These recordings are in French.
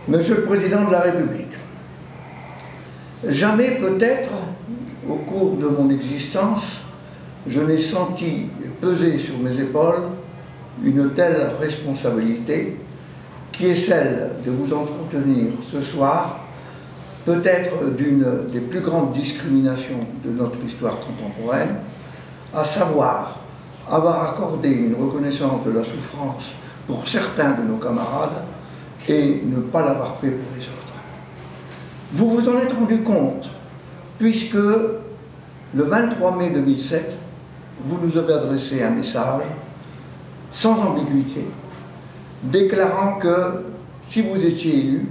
Monsieur le Président de la République, jamais peut-être au cours de mon existence, je n'ai senti peser sur mes épaules une telle responsabilité qui est celle de vous entretenir ce soir peut-être d'une des plus grandes discriminations de notre histoire contemporaine, à savoir avoir accordé une reconnaissance de la souffrance pour certains de nos camarades et ne pas l'avoir fait pour les autres. Vous vous en êtes rendu compte, puisque le 23 mai 2007, vous nous avez adressé un message sans ambiguïté, déclarant que si vous étiez élu,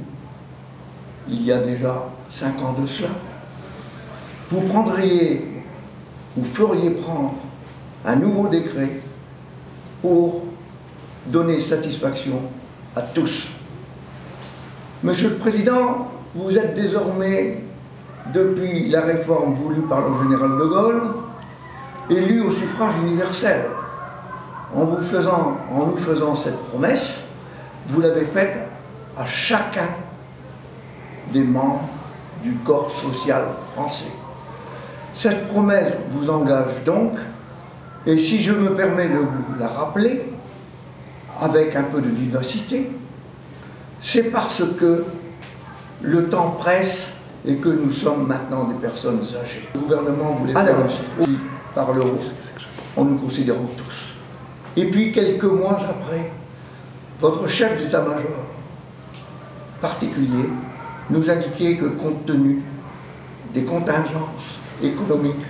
il y a déjà 5 ans de cela, vous feriez prendre un nouveau décret pour donner satisfaction à tous. Monsieur le Président, vous êtes désormais, depuis la réforme voulue par le général de Gaulle, élu au suffrage universel. En nous faisant cette promesse, vous l'avez faite à chacun des membres du corps social français. Cette promesse vous engage donc, et si je me permets de vous la rappeler, avec un peu de vivacité, c'est parce que le temps presse et que nous sommes maintenant des personnes âgées. Le gouvernement voulait faire aussi par le haut, en nous considérant tous. Et puis quelques mois après, votre chef d'état-major particulier nous indiquait que compte tenu des contingences économiques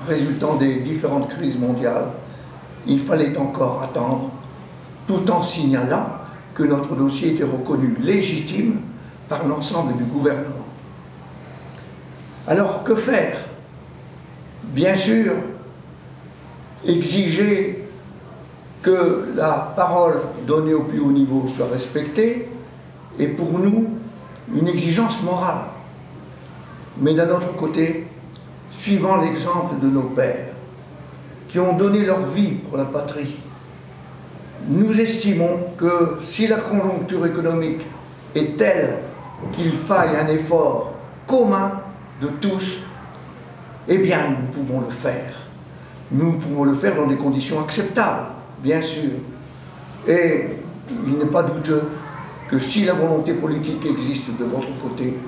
résultant des différentes crises mondiales, il fallait encore attendre, tout en signalant que notre dossier était reconnu légitime par l'ensemble du gouvernement. Alors que faire? Bien sûr, exiger que la parole donnée au plus haut niveau soit respectée est pour nous une exigence morale. Mais d'un autre côté, suivant l'exemple de nos pères, qui ont donné leur vie pour la patrie, nous estimons que si la conjoncture économique est telle qu'il faille un effort commun de tous, eh bien nous pouvons le faire. Nous pouvons le faire dans des conditions acceptables, bien sûr. Et il n'est pas douteux que si la volonté politique existe de votre côté,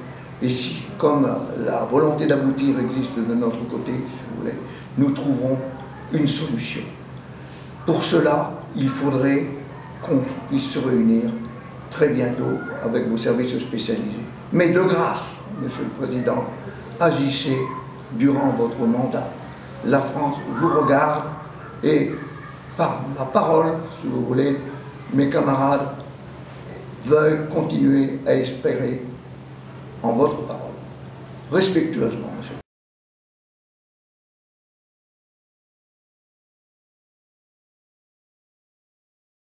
et si, comme la volonté d'aboutir existe de notre côté, si vous voulez, nous trouverons une solution. Pour cela, il faudrait qu'on puisse se réunir très bientôt avec vos services spécialisés. Mais de grâce, Monsieur le Président, agissez durant votre mandat. La France vous regarde et, par ma parole, si vous voulez, mes camarades veulent continuer à espérer en votre parole. Respectueusement, Monsieur.